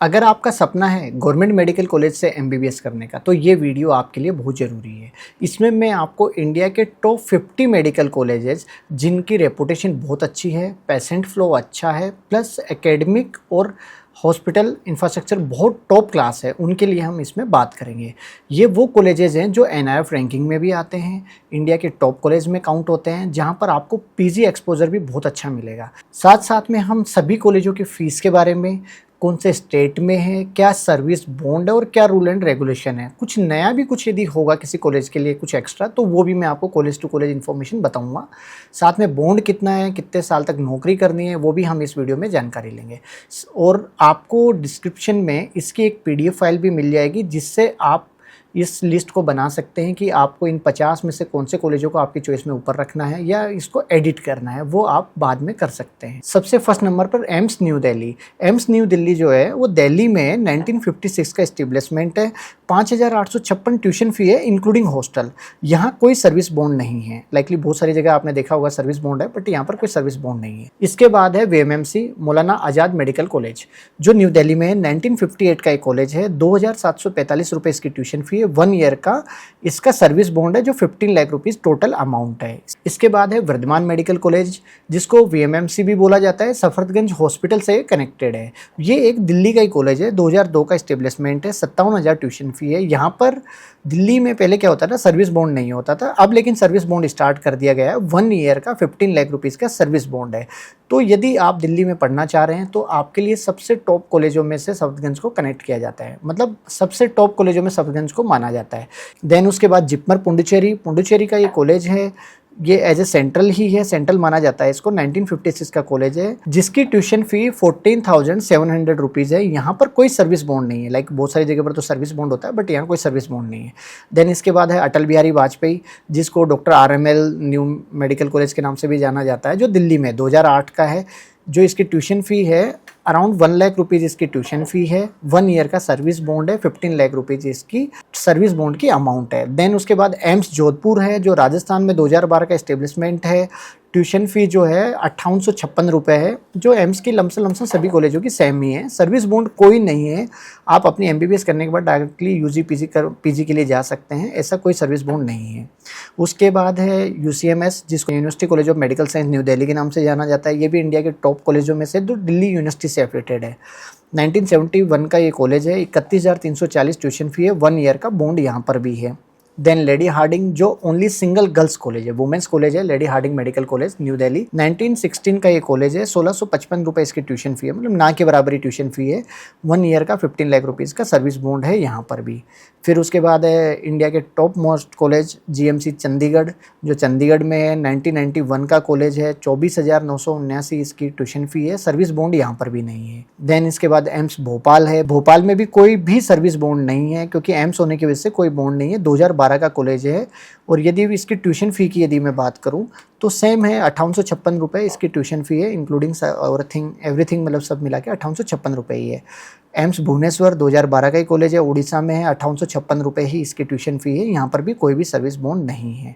अगर आपका सपना है गवर्नमेंट मेडिकल कॉलेज से एमबीबीएस करने का तो ये वीडियो आपके लिए बहुत ज़रूरी है। इसमें मैं आपको इंडिया के टॉप 50 मेडिकल कॉलेजेस जिनकी रेपुटेशन बहुत अच्छी है, पेशेंट फ्लो अच्छा है, प्लस एकेडमिक और हॉस्पिटल इंफ्रास्ट्रक्चर बहुत टॉप क्लास है, उनके लिए हम इसमें बात करेंगे। ये वो कॉलेजेस हैं जो एनआईएफ रैंकिंग में भी आते हैं, इंडिया के टॉप कॉलेज में काउंट होते हैं, जहाँ पर आपको पीजी एक्सपोजर भी बहुत अच्छा मिलेगा। साथ साथ में हम सभी कॉलेजों की फ़ीस के बारे में, कौन से स्टेट में है, क्या सर्विस बॉन्ड है और क्या रूल एंड रेगुलेशन है, कुछ नया भी कुछ यदि होगा किसी कॉलेज के लिए कुछ एक्स्ट्रा तो वो भी मैं आपको कॉलेज टू कॉलेज इन्फॉर्मेशन बताऊंगा। साथ में बॉन्ड कितना है, कितने साल तक नौकरी करनी है, वो भी हम इस वीडियो में जानकारी लेंगे। और आपको डिस्क्रिप्शन में इसकी एक पीडीएफ फाइल भी मिल जाएगी जिससे आप इस लिस्ट को बना सकते हैं कि आपको इन 50 में से कौन से कॉलेजों को आपकी चॉइस में ऊपर रखना है या इसको एडिट करना है, वो आप बाद में कर सकते हैं। सबसे फर्स्ट नंबर पर AIIMS new Delhi. AIIMS new Delhi जो है वो दिल्ली में 1956 का एस्टेब्लिशमेंट है। 5,856 ट्यूशन फ़ी है इंक्लूडिंग हॉस्टल। यहाँ कोई सर्विस बॉन्ड नहीं है। लाइकली बहुत सारी जगह आपने देखा होगा सर्विस बॉन्ड है, बट यहाँ पर कोई सर्विस बॉन्ड नहीं है। इसके बाद है वीएमएमसी मौलाना आज़ाद मेडिकल कॉलेज जो न्यू दिल्ली में है। 1958 का एक कॉलेज है। 2,745 रुपये इसकी ट्यूशन फ़ी है। 1 ईयर का इसका सर्विस बॉन्ड है जो 15 लाख रुपीस टोटल अमाउंट है। इसके बाद है वर्धमान मेडिकल कॉलेज जिसको वीएमएमसी भी बोला जाता है, सफदरगंज हॉस्पिटल से कनेक्टेड है। ये एक दिल्ली का ही कॉलेज है। 2002 का एस्टेब्लिशमेंट है। 57,000 ट्यूशन फी है। यहाँ पर दिल्ली में पहले क्या होता था, सर्विस बॉन्ड नहीं होता था, अब लेकिन सर्विस बॉन्ड स्टार्ट कर दिया गया है। 1 ईयर का 15 लाख रुपीस का सर्विस बॉन्ड है। तो यदि आप दिल्ली में पढ़ना चाह रहे हैं तो आपके लिए सबसे टॉप कॉलेजों में से सफदरगंज को कनेक्ट किया जाता है, मतलब सबसे टॉप कॉलेजों में सफदरगंज को माना जाता है। देन उसके बाद जिपमर पुंडुचेरी का ये कॉलेज है। ये एज ए सेंट्रल ही है, सेंट्रल माना जाता है इसको। 1956 का कॉलेज है जिसकी ट्यूशन फी 14,700 रुपीज़ है। यहाँ पर कोई सर्विस बॉन्ड नहीं है। लाइक बहुत सारी जगह पर तो सर्विस बॉन्ड होता है, बट यहाँ कोई सर्विस बॉन्ड नहीं है। देन इसके बाद है अटल बिहारी वाजपेयी जिसको doctor RML new medical college के नाम से भी जाना जाता है, जो दिल्ली में 2008 का है। जो इसकी ट्यूशन फ़ी है अराउंड 1 लाख रुपीज़ इसकी ट्यूशन फ़ी है। 1 ईयर का सर्विस बॉन्ड है। 15 लाख रुपीज़ इसकी सर्विस बॉन्ड की अमाउंट है। देन उसके बाद एम्स जोधपुर है जो राजस्थान में 2012 का एस्टेब्लिशमेंट है। ट्यूशन फ़ी जो है 5856 रुपये है, जो एम्स की लमसम सभी कॉलेजों की सेम ही है। सर्विस बॉन्ड कोई नहीं है। आप अपनी MBBS करने के बाद डायरेक्टली UG PG के लिए जा सकते हैं, ऐसा कोई सर्विस बॉन्ड नहीं है। उसके बाद है UCMS जिसको university college of medical science new Delhi के नाम से जाना जाता है। ये भी इंडिया के टॉप कॉलेजों में से जो दिल्ली यूनिवर्सिटी से एफिलेटेड है। 1971 का ये कॉलेज है। 31,340 ट्यूशन फ़ी है। 1 ईयर का बॉन्ड यहाँ पर भी है। देन लेडी हार्डिंग जो ओनली सिंगल गर्ल्स कॉलेज है, वुमेन्स कॉलेज है, Lady Hardinge Medical College New Delhi. 1916 का ये कॉलेज है। 1,655 रुपये इसकी ट्यूशन फी है, मतलब ना के बराबर ही ट्यूशन फी है। 1 ईयर का 15 लाख रुपीज़ का सर्विस बॉन्ड है यहाँ पर भी। फिर उसके बाद है इंडिया के top most college GMC Chandigarh जो चंडीगढ़ में है। 1991 का कॉलेज है। 24,979 इसकी ट्यूशन फी है। सर्विस बॉन्ड यहाँ पर भी नहीं है। देन इसके बाद एम्स भोपाल है। भोपाल में भी कोई भी सर्विस बॉन्ड नहीं है क्योंकि एम्स होने की वजह से कोई बॉन्ड नहीं है। 2012 का कॉलेज है। और यदि इसकी ट्यूशन फ़ी की यदि मैं बात करूं तो सेम है। 5856 रुपये इसकी ट्यूशन फ़ी है, इंक्लूडिंग एवरीथिंग, मतलब सब मिला के 5856 रुपये ही है। एम्स भुवनेश्वर 2012 का ही कॉलेज है, उड़ीसा में है। 5856 रुपये ही इसकी ट्यूशन फ़ी है। यहाँ पर भी कोई भी सर्विस बॉन्ड नहीं है।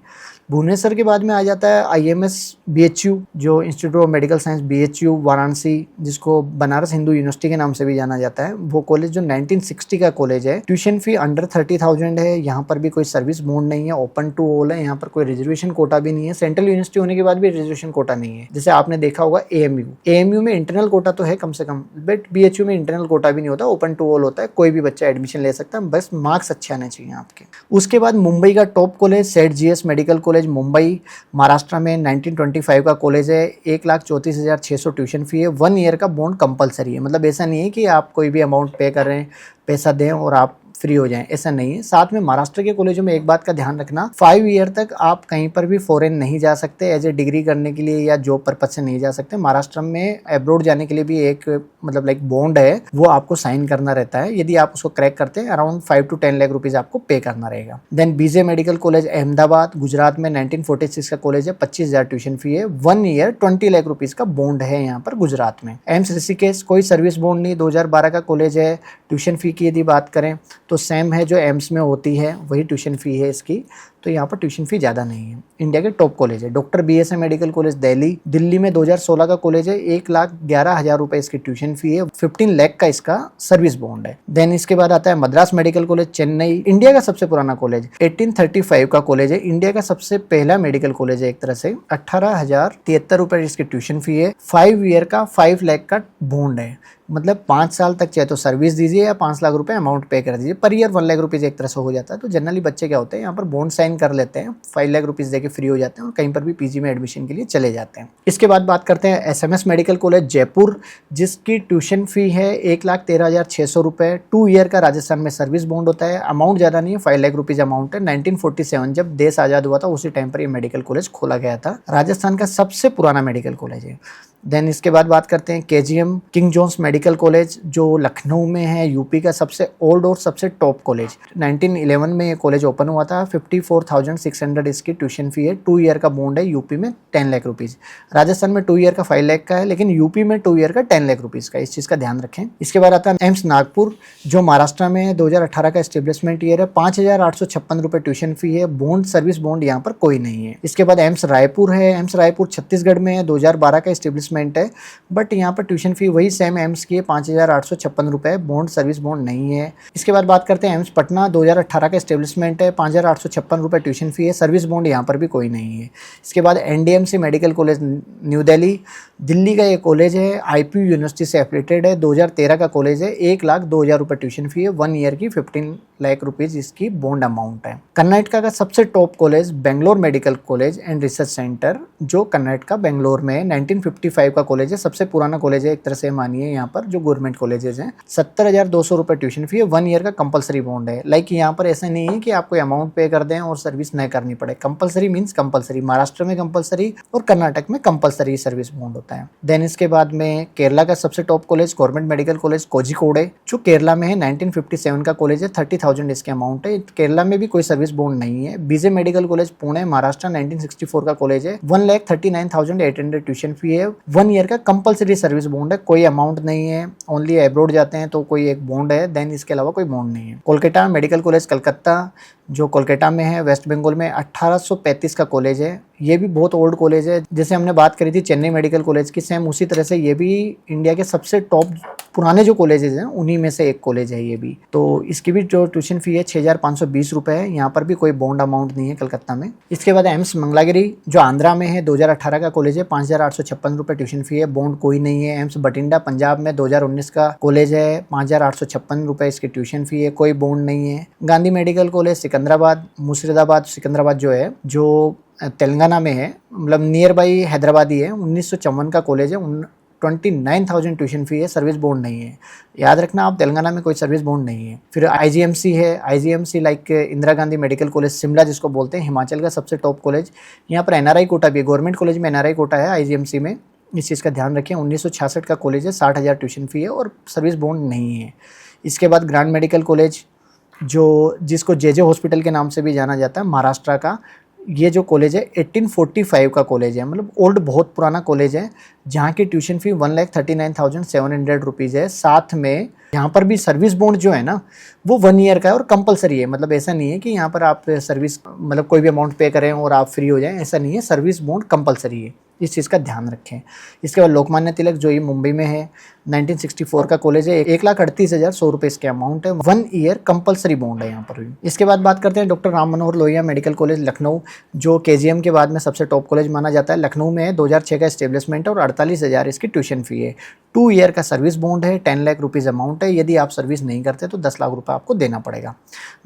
भुवनेश्वर के बाद में आ जाता है IMS BHU जो institute of medical science BHU Varanasi जिसको बनारस हिंदू यूनिवर्सिटी के नाम से भी जाना जाता है। वो कॉलेज जो 1960 का कॉलेज है। ट्यूशन फी अंडर 30,000 है। यहाँ पर भी कोई सर्विस बॉन्ड नहीं है। ओपन टू ऑल है। यहाँ पर कोई रिजर्वेशन कोटा भी नहीं है। सेंट्रल यूनिवर्सिटी होने के बाद भी रिजर्वेशन कोटा नहीं है। जैसे आपने देखा होगा AMU में इंटरनल कोटा तो है कम से कम, बट BHU में इंटरनल कोटा भी नहीं होता, ओपन टू ऑल होता है। कोई भी बच्चा एडमिशन ले सकता है, बस मार्क्स अच्छे आने चाहिए आपके। उसके बाद मुंबई का टॉप कॉलेज सेठ GS medical college Mumbai Maharashtra में 1925 का कॉलेज है। 1,34,600 ट्यूशन फी है। 1 ईयर का बॉन्ड कंपलसरी है, मतलब ऐसा नहीं है कि आप कोई भी अमाउंट पे कर रहे हैं, पैसा दें और आप फ्री हो जाएं, ऐसा नहीं है। साथ में महाराष्ट्र के कॉलेजों में एक बात का ध्यान रखना, 5 ईयर तक आप कहीं पर भी फॉरेन नहीं जा सकते एज ए डिग्री करने के लिए या जॉब पर्पज से नहीं जा सकते। महाराष्ट्र में अब्रॉड जाने के लिए भी एक मतलब लाइक बॉन्ड है, वो आपको साइन करना रहता है। यदि आप उसको क्रैक करते हैं अराउंड 5 to 10 लाख रुपीज आपको पे करना रहेगा। Then BJ Medical College Ahmedabad Gujarat में 1946 का कॉलेज है। 25,000 ट्यूशन फी है। 1 ईयर 20 लाख रुपीज का बॉन्ड है यहाँ पर गुजरात में। एम्स ऋषिकेश कोई सर्विस बॉन्ड नहीं, 2012 का कॉलेज है। ट्यूशन फी की यदि बात करें तो सेम है जो एम्स में होती है वही ट्यूशन फ़ी है इसकी, तो यहाँ पर ट्यूशन फ़ी ज़्यादा नहीं है। इंडिया के टॉप कॉलेज है doctor BSM medical college Delhi में 2016 का कॉलेज है, 1,11,000 रुपये इसकी ट्यूशन फ़ी है, 15 लाख का इसका सर्विस बॉन्ड है। देन इसके बाद आता है Madras medical college Chennai, India का सबसे पुराना कॉलेज, 1835 का कॉलेज है, इंडिया का सबसे पहला मेडिकल कॉलेज है एक तरह से। 18,073 रुपये इसकी ट्यूशन फ़ी है, 5 ईयर का 5 लाख का बॉन्ड है, मतलब 5 साल तक चाहे तो सर्विस दीजिए या 5 लाख रुपए अमाउंट पे कर दीजिए, पर ईयर 1 लाख रुपीज़ एक तरह से हो जाता है। तो जनरली बच्चे क्या होते हैं यहाँ पर बॉन्ड साइन कर लेते हैं, 5 लाख रुपीज़ देके फ्री हो जाते हैं और कहीं पर भी पीजी में एडमिशन के लिए चले जाते हैं। इसके बाद बात करते हैं SMS मेडिकल कॉलेज जयपुर, जिसकी ट्यूशन फ़ी है 1,13,600 रुपये, 2 ईयर का राजस्थान में सर्विस बॉन्ड होता है, अमाउंट ज़्यादा नहीं है, 5 लाख रुपीज़ अमाउंट है। 1947 जब देश आज़ाद हुआ था उसी टाइम पर ये मेडिकल कॉलेज खोला गया था, राजस्थान का सबसे पुराना मेडिकल कॉलेज है। देन इसके बाद बात करते हैं KGM King John's Medical College जो लखनऊ में है, यूपी का सबसे ओल्ड और सबसे टॉप कॉलेज। 1911 में ये कॉलेज ओपन हुआ था, 54,600 इसकी ट्यूशन फ़ी है, 2 ईयर का बॉन्ड है, यूपी में 10 लाख रुपीज़। राजस्थान में 2 ईयर का 5 लाख का है, लेकिन यूपी में 2 ईयर का 10 लाख रुपीज़ का, इस चीज़ का ध्यान रखें। इसके बाद आता है एम्स नागपुर जो महाराष्ट्र में है, 2018 का एस्टेब्लिशमेंट ईयर है, 5,856 रुपये ट्यूशन फ़ी है, बॉन्ड सर्विस बॉन्ड यहाँ पर कोई नहीं है। इसके बाद एम्स रायपुर है, एम्स रायपुर छत्तीसगढ़ में है, 2012 का एस्टेब्लिशमेंट है, बट यहाँ पर ट्यूशन फी वही सेम एम्स की है, 5,856 रुपये, बॉन्ड सर्विस बॉन्ड नहीं है। इसके बाद बात करते हैं एम्स पटना, 2018 का एस्टेब्लिशमेंट है, 5,856 रुपये ट्यूशन फी है, सर्विस बॉन्ड यहाँ पर भी कोई नहीं है। इसके बाद NDMC medical College New Delhi का ये कॉलेज है, IPU यूनिवर्सिटी से एफिलेटेड है, 2013 का कॉलेज है, 1,02,000 रुपये ट्यूशन फी है, 1 ईयर की 15 लाख रुपीज़ इसकी बॉन्ड अमाउंट है। कर्नाटका का सबसे top college Bangalore medical college and research centre जो कर्नाटका बेंगलोर में है, 1955 का कॉलेज है, सबसे पुराना कॉलेज है एक तरह से मानिए यहाँ पर जो गवर्नमेंट कॉलेजेस हैं। 70,200 रुपये ट्यूशन फी है, 1 ईयर का कंपलसरी बॉन्ड है। लाइक यहाँ पर ऐसा नहीं है कि आपको अमाउंट पे कर दें और सर्विस न करनी पड़े, कंपलसरी मीन्स कंपलसरी, महाराष्ट्र में कंपलसरी और कर्नाटक में कंपलसरी सर्विस बॉन्ड होता है। देन इसके बाद में केरला का सबसे top college government medical college Kozhikode जो केरला में है, 1957 का कॉलेज है, 30,000 इसके अमाउंट है, केरला में भी कोई सर्विस बॉन्ड नहीं है। BJ Medical college Pune Maharashtra, 1964 का कॉलेज है, 1,39,800 ट्यूशन फी है, 1 ईयर का कंपलसरी सर्विस बॉन्ड है, कोई अमाउंट नहीं है, ओनली अब्रॉड जाते हैं तो कोई एक बॉन्ड है, देन इसके अलावा कोई बॉन्ड नहीं है। कोलकाता मेडिकल कॉलेज कलकत्ता जो कोलकाता में है, वेस्ट बंगाल में, 1835 का कॉलेज है, ये भी बहुत ओल्ड कॉलेज है। जैसे हमने बात करी थी चेन्नई मेडिकल कॉलेज की, सेम उसी तरह से ये भी इंडिया के सबसे टॉप पुराने जो कॉलेजेस हैं उन्हीं में से एक कॉलेज है ये भी। तो इसकी भी जो ट्यूशन फी है 6,520 रुपये है, यहाँ पर भी कोई बॉन्ड अमाउंट नहीं है कलकत्ता में। इसके बाद एम्स मंगलागिरी जो आंध्रा में है, 2018 का कॉलेज है, 5,856 रुपये ट्यूशन फी है, बॉन्ड कोई नहीं है। एम्स बठिंडा पंजाब में 2019 का कॉलेज है, 5,856 रुपये इसकी ट्यूशन फी है, कोई बॉन्ड नहीं है। गांधी मेडिकल कॉलेज सिकंदराबाद मुर्शिदाबाद, सिकंदराबाद जो है जो तेलंगाना में है, मतलब नियर बाई हैदराबाद ही है, 1954 का कॉलेज है, 29,000 ट्यूशन फी है, सर्विस बॉन्ड नहीं है। याद रखना आप, तेलंगाना में कोई सर्विस बॉन्ड नहीं है। फिर IGMC है, IGMC like Indira Gandhi Medical college Shimla जिसको बोलते हैं, हिमाचल का सबसे टॉप कॉलेज। यहाँ पर NRI कोटा भी है, गवर्नमेंट कॉलेज में NRI कोटा है IGMC में, इस चीज़ का ध्यान रखें। 1966 का कॉलेज है, 60,000 ट्यूशन फी है और सर्विस बॉन्ड नहीं है। इसके बाद ग्रांड मेडिकल कॉलेज जो जिसको JJ हॉस्पिटल के नाम से भी जाना जाता है, महाराष्ट्र का, ये जो कॉलेज है 1845 का कॉलेज है, मतलब ओल्ड बहुत पुराना कॉलेज है, जहाँ की ट्यूशन फी 1,39,700 रुपीज़ है। साथ में यहाँ पर भी सर्विस बॉन्ड जो है ना वो 1 ईयर का है और कंपलसरी है, मतलब ऐसा नहीं है कि यहाँ पर आप सर्विस मतलब कोई भी अमाउंट पे करें और आप फ्री हो जाएं, ऐसा नहीं है, सर्विस बॉन्ड कंपलसरी है, इस चीज़ का ध्यान रखें। इसके बाद लोकमान्य तिलक जो ये मुंबई में है, 1964 का कॉलेज है, 1,38,100 रुपये इसके अमाउंट है, 1 ईयर कंपलसरी बॉन्ड है यहाँ पर भी। इसके बाद बात करते हैं doctor Ram Manohar Lohia medical college Lucknow जो KGM के बाद में सबसे टॉप कॉलेज माना जाता है, लखनऊ में है, 2006 का एस्टेब्लिशमेंट है और 48,000 इसकी ट्यूशन फी है, 2 ईयर का सर्विस बॉन्ड है, 10 लाख रुपीज़ अमाउंट है, यदि आप सर्विस नहीं करते तो 10 लाख रुपये आपको देना पड़ेगा।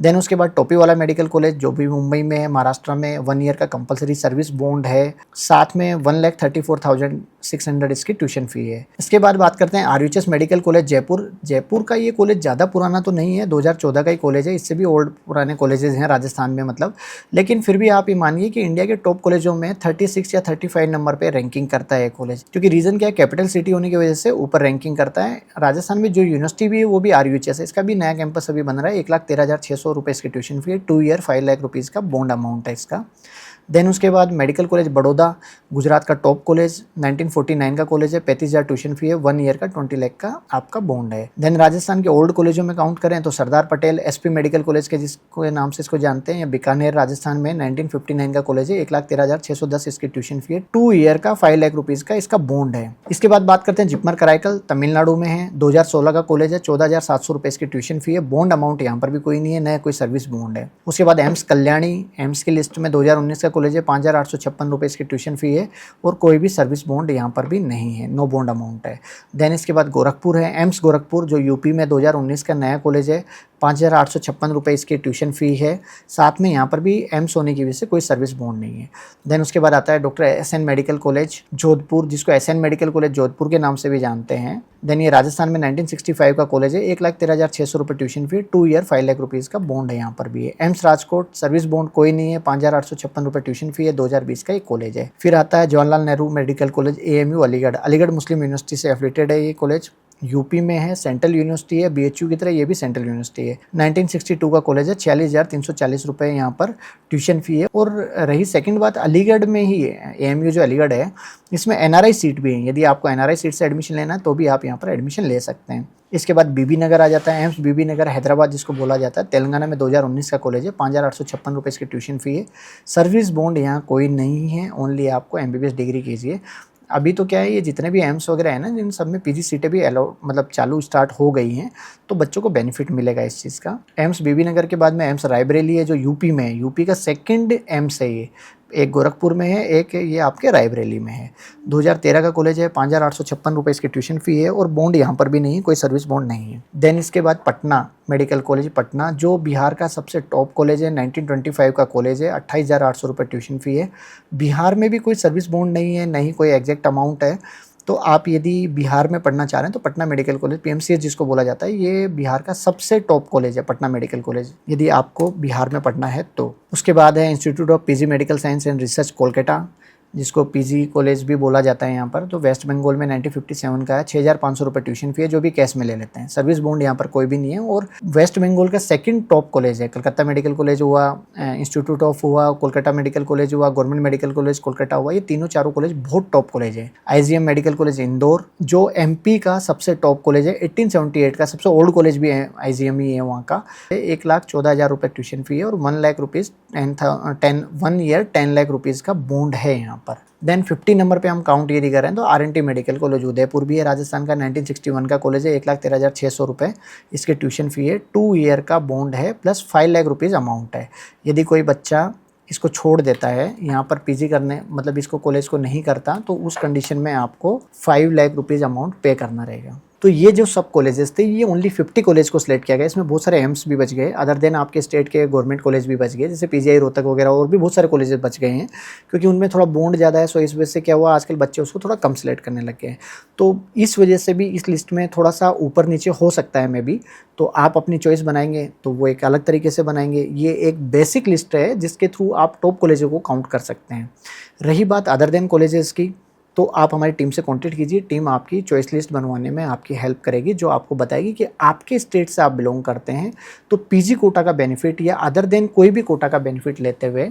देन उसके बाद टोपीवाला मेडिकल कॉलेज जो भी मुंबई में है, महाराष्ट्र में, 1 ईयर का कंपलसरी सर्विस बॉन्ड है, साथ में 1,34,600 इसकी ट्यूशन फी है। इसके बाद बात करते हैं RUHS मेडिकल कॉलेज जयपुर का ये कॉलेज ज़्यादा पुराना तो नहीं है, 2014 का ही कॉलेज है, इससे भी ओल्ड पुराने कॉलेजेस हैं राजस्थान में मतलब, लेकिन फिर भी आप ये मानिए कि इंडिया के टॉप कॉलेजों में 36 या 35 नंबर पे रैंकिंग करता है कॉलेज, क्योंकि रीज़न क्या है, कैपिटल सिटी होने की वजह से ऊपर रैंकिंग करता है। राजस्थान में जो यूनिवर्सिटी भी है वो भी RUHS है, इसका भी नया कैंपस अभी बन रहा है, 1,13,600 रुपये इसकी ट्यूशन फी है, 2 ईयर 5 लाख रुपीज़ का बॉन्ड अमाउंट है इसका। देन उसके बाद मेडिकल कॉलेज बड़ौदा, गुजरात का टॉप कॉलेज, 1949 का कॉलेज है, 35,000 ट्यूशन फी है, 1 ईयर का 20 लाख का आपका बॉन्ड है। देन राजस्थान के ओल्ड कॉलेजों में काउंट करें तो Sardar Patel SP medical college के जिसको नाम से इसको जानते हैं, बीकानेर राजस्थान में 1959 का कॉलेज है, 1,13,610 इसकी ट्यूशन फी है, 2 ईयर का 5 लाख रुपीज का इसका बॉन्ड है। इसके बाद बात करते हैं जिपमर कराईकल, तमिलनाडु में है, 2016 का कॉलेज है, 14,700 रुपए इसकी ट्यूशन फी है, बॉन्ड अमाउंट यहाँ पर भी कोई नहीं है, नया कोई सर्विस बॉन्ड है। उसके बाद एम्स कल्याणी, एम्स की लिस्ट में 2019 का कॉलेज है, 5,856 रुपए इसकी ट्यूशन फी है और कोई भी सर्विस बॉन्ड यहाँ पर भी नहीं है, नो बॉन्ड अमाउंट है। देन इसके बाद गोरखपुर है, एम्स गोरखपुर जो यूपी में 2019 का नया कॉलेज है, 5,856 रुपए इसकी ट्यूशन फी है, साथ में यहाँ पर भी एम्स होने की वजह से कोई सर्विस बॉन्ड नहीं है। देन उसके बाद आता है doctor SN Medical College Jodhpur, जिसको एसएन मेडिकल कॉलेज जोधपुर के नाम से भी जानते हैं। देन ये राजस्थान में 1965 का कॉलेज है, 1,13,600 रुपये tuition fee, 2 year 5 lakh rupees का बॉन्ड है यहाँ पर भी है। एम्स राजकोट सर्विस बॉन्ड कोई नहीं है, 5,856 रुपये ट्यूशन फी है, 2020 का एक कॉलेज है। फिर आता है Jawaharlal Nehru medical college AMU Aligarh, Aligarh Muslim university से एफिलेटेड है ये कॉलेज, यूपी में है, सेंट्रल यूनिवर्सिटी है, बीएचयू की तरह ये भी सेंट्रल यूनिवर्सिटी है। 1962 का कॉलेज है, 46,340 रुपये यहाँ पर ट्यूशन फी है। और रही सेकंड बात, अलीगढ़ में ही है एएमयू जो अलीगढ़ है, इसमें एनआरआई सीट भी है, यदि आपको एनआरआई सीट से एडमिशन लेना है तो भी आप यहाँ पर एडमिशन ले सकते हैं। इसके बाद बीबी नगर आ जाता है, एम्स बीबी नगर हैदराबाद जिसको बोला जाता है, तेलंगाना में 2019 का कॉलेज है, 5,856 रुपये इसकी ट्यूशन फी है, सर्विस बॉन्ड यहाँ कोई नहीं है, ओनली आपको एमबीबीएस डिग्री कीजिए। अभी तो क्या है, ये जितने भी एम्स वगैरह है ना, जिन सब में पीजी सीटें भी अलाउ मतलब चालू स्टार्ट हो गई हैं, तो बच्चों को बेनिफिट मिलेगा इस चीज़ का। एम्स बीबी नगर के बाद में एम्स रायबरेली है जो यूपी में है, यूपी का सेकंड एम्स है ये, एक गोरखपुर में है, एक ये आपके रायबरेली में है। 2013 का कॉलेज है, 5,856 रुपये इसकी ट्यूशन फ़ी है और बॉन्ड यहाँ पर भी नहीं है, कोई सर्विस बॉन्ड नहीं है। देन इसके बाद पटना मेडिकल कॉलेज पटना जो बिहार का सबसे टॉप कॉलेज है, 1925 का कॉलेज है, 28,800 रुपये ट्यूशन फ़ी है। बिहार में भी कोई सर्विस बॉन्ड नहीं है, नहीं कोई एग्जैक्ट अमाउंट है। तो आप यदि बिहार में पढ़ना चाह रहे हैं तो पटना मेडिकल कॉलेज पीएमसीएच जिसको बोला जाता है, ये बिहार का सबसे टॉप कॉलेज है पटना मेडिकल कॉलेज, यदि आपको बिहार में पढ़ना है तो। उसके बाद है institute of PG medical science and research Kolkata, जिसको पीजी कॉलेज भी बोला जाता है यहाँ पर, तो वेस्ट बंगाल में 1957 का है, 6,500 रुपये ट्यूशन फी है, जो भी कैश में ले लेते हैं। सर्विस बॉन्ड यहाँ पर कोई भी नहीं है। और वेस्ट बंगाल का सेकंड टॉप कॉलेज है, कलकत्ता मेडिकल कॉलेज हुआ, इंस्टीट्यूट ऑफ हुआ, कोलकाता मेडिकल कॉलेज हुआ, गवर्नमेंट मेडिकल कॉलेज कोलकाता हुआ, ये तीनों चारों कॉलेज बहुत टॉप कॉलेज है। आईजीएम मेडिकल कॉलेज इंदौर जो एमपी का सबसे टॉप कॉलेज है, 1878 का सबसे ओल्ड कॉलेज भी है, आईजीएम ही है वहाँ का, 1,14,000 रुपये ट्यूशन फी है और 1 lakh rupees 1 year 10 lakh rupees का बॉन्ड है यहाँ पर। देन 50 नंबर पे हम काउंट यदि करें तो आरएनटी मेडिकल कॉलेज उदयपुर भी है, राजस्थान का 1961 का कॉलेज है, 1,13,600 रुपये इसके ट्यूशन फी है, 2 ईयर का बॉन्ड है प्लस 5 लाख रुपीज़ अमाउंट है। यदि कोई बच्चा इसको छोड़ देता है यहाँ पर पीजी करने, मतलब इसको कॉलेज को नहीं करता, तो उस कंडीशन में आपको 5 लाख रुपीज़ अमाउंट पे करना रहेगा। तो ये जो सब कॉलेजेस थे, ये ओनली 50 कॉलेज को सिलेक्ट किया गया, इसमें बहुत सारे एम्स भी बच गए, अदर देन आपके स्टेट के गवर्नमेंट कॉलेज भी बच गए, जैसे पीजीआई रोहतक वगैरह, और भी बहुत सारे कॉलेजेस बच गए हैं, क्योंकि उनमें थोड़ा बॉन्ड ज़्यादा है। सो इस वजह से क्या हुआ, आजकल बच्चे उसको थोड़ा कम सिलेक्ट करने लग गए हैं, तो इस वजह से भी इस लिस्ट में थोड़ा सा ऊपर नीचे हो सकता है मे बी। तो आप अपनी चॉइस बनाएंगे तो वो एक अलग तरीके से बनाएंगे। ये एक बेसिक लिस्ट है जिसके थ्रू आप टॉप कॉलेजों को काउंट कर सकते हैं। रही बात अदर देन कॉलेजेस की, तो आप हमारी टीम से कांटेक्ट कीजिए, टीम आपकी चॉइस लिस्ट बनवाने में आपकी हेल्प करेगी, जो आपको बताएगी कि आपके स्टेट से आप बिलोंग करते हैं तो पीजी कोटा का बेनिफिट या अदर देन कोई भी कोटा का बेनिफिट लेते हुए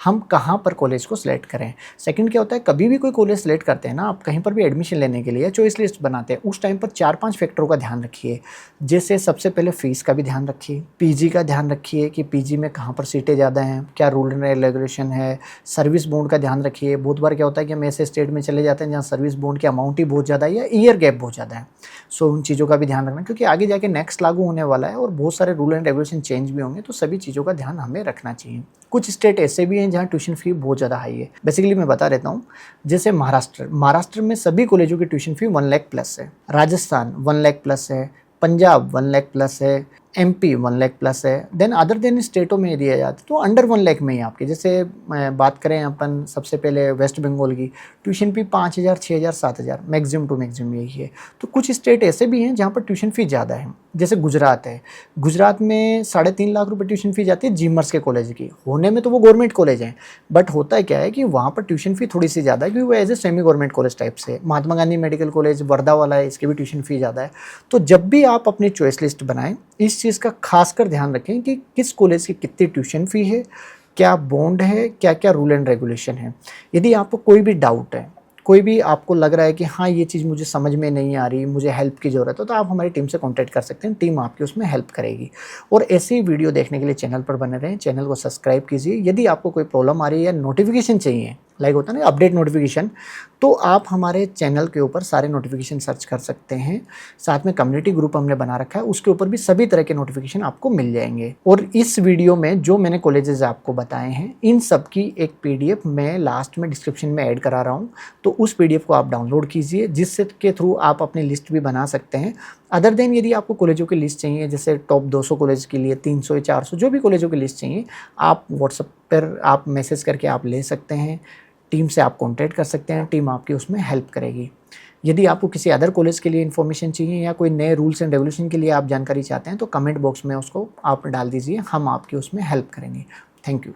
हम कहाँ पर कॉलेज को सिलेक्ट करें। सेकंड क्या होता है, कभी भी कोई कॉलेज सेलेक्ट करते हैं ना आप, कहीं पर भी एडमिशन लेने के लिए चॉइस लिस्ट बनाते हैं, उस टाइम पर 4-5 फैक्टरों का ध्यान रखिए। जैसे सबसे पहले फीस का भी ध्यान रखिए, पीजी का ध्यान रखिए कि पीजी में कहाँ पर सीटें ज़्यादा हैं, क्या रूल एंड रेगुलेशन है, सर्विस बॉन्ड का ध्यान रखिए। बहुत बार क्या होता है कि हम ऐसे स्टेट में चले जाते हैं जहाँ सर्विस बॉन्ड की अमाउंट ही बहुत ज़्यादा है या ईयर गैप बहुत ज़्यादा है। सो उन चीज़ों का भी ध्यान रखना, क्योंकि आगे जाके नेक्स्ट लागू होने वाला है और बहुत सारे रूल एंड रेगुलेशन चेंज भी होंगे, तो सभी चीज़ों का ध्यान हमें रखना चाहिए। कुछ स्टेट ऐसे भी हैं जहाँ ट्यूशन फी बहुत ज़्यादा हाई है। बेसिकली मैं बता देता हूँ, जैसे महाराष्ट्र में सभी कॉलेजों की ट्यूशन फी 1 लाख प्लस है, राजस्थान 1 लाख प्लस है, पंजाब 1 लाख प्लस है, एमपी 1 लाख प्लस है। देन अदर देन स्टेटों में दिया जाता है तो अंडर 1 लाख में ही आपके, जैसे बात करें अपन सबसे पहले वेस्ट बंगाल की, tuition fee 5,000, 6,000, 7,000 maximum to maximum यही है। तो कुछ स्टेट ऐसे भी हैं जहाँ पर ट्यूशन फी ज़्यादा है, जैसे गुजरात है, गुजरात में 3.5 लाख रुपये ट्यूशन फी जाती है जीमर्स के कॉलेज की, होने में तो वो गवर्नमेंट कॉलेज हैं, बट होता क्या है कि वहाँ पर ट्यूशन फी थोड़ी सी ज़्यादा है, क्योंकि वो as a semi government college type से। महात्मा गांधी मेडिकल कॉलेज वर्धा वाला है, इसकी भी ट्यूशन फी ज़्यादा है। तो जब भी आप अपनी चॉइस लिस्ट बनाएं, इस चीज़ का खासकर ध्यान रखें कि किस कॉलेज की कितनी ट्यूशन फ़ी है, क्या बॉन्ड है, क्या क्या रूल एंड रेगुलेशन है। यदि आपको कोई भी डाउट है, कोई भी आपको लग रहा है कि हाँ ये चीज़ मुझे समझ में नहीं आ रही, मुझे हेल्प की ज़रूरत है, तो आप हमारी टीम से कॉन्टैक्ट कर सकते हैं, टीम आपकी उसमें हेल्प करेगी। और ऐसे ही वीडियो देखने के लिए चैनल पर बने रहें, चैनल को सब्सक्राइब कीजिए। यदि आपको कोई प्रॉब्लम आ रही है या नोटिफिकेशन चाहिए, लाइक होता है ना अपडेट नोटिफिकेशन, तो आप हमारे चैनल के ऊपर सारे नोटिफिकेशन सर्च कर सकते हैं। साथ में कम्युनिटी ग्रुप हमने बना रखा है, उसके ऊपर भी सभी तरह के नोटिफिकेशन आपको मिल जाएंगे। और इस वीडियो में जो मैंने कॉलेजेस आपको बताए हैं, इन सब की एक PDF मैं लास्ट में डिस्क्रिप्शन में ऐड करा रहा हूँ, तो उस PDF को आप डाउनलोड कीजिए, जिससे के थ्रू आप अपनी लिस्ट भी बना सकते हैं। अदर देन यदि आपको कॉलेजों की लिस्ट चाहिए, जैसे टॉप 200 कॉलेज के लिए 300 या 400 जो भी कॉलेजों की लिस्ट चाहिए, आप व्हाट्सएप पर आप मैसेज करके आप ले सकते हैं। टीम से आप कांटेक्ट कर सकते हैं, टीम आपकी उसमें हेल्प करेगी। यदि आपको किसी अदर कॉलेज के लिए इन्फॉर्मेशन चाहिए या कोई नए रूल्स एंड रेगुलेशन के लिए आप जानकारी चाहते हैं, तो कमेंट बॉक्स में उसको आप डाल दीजिए, हम आपकी उसमें हेल्प करेंगे। Thank you.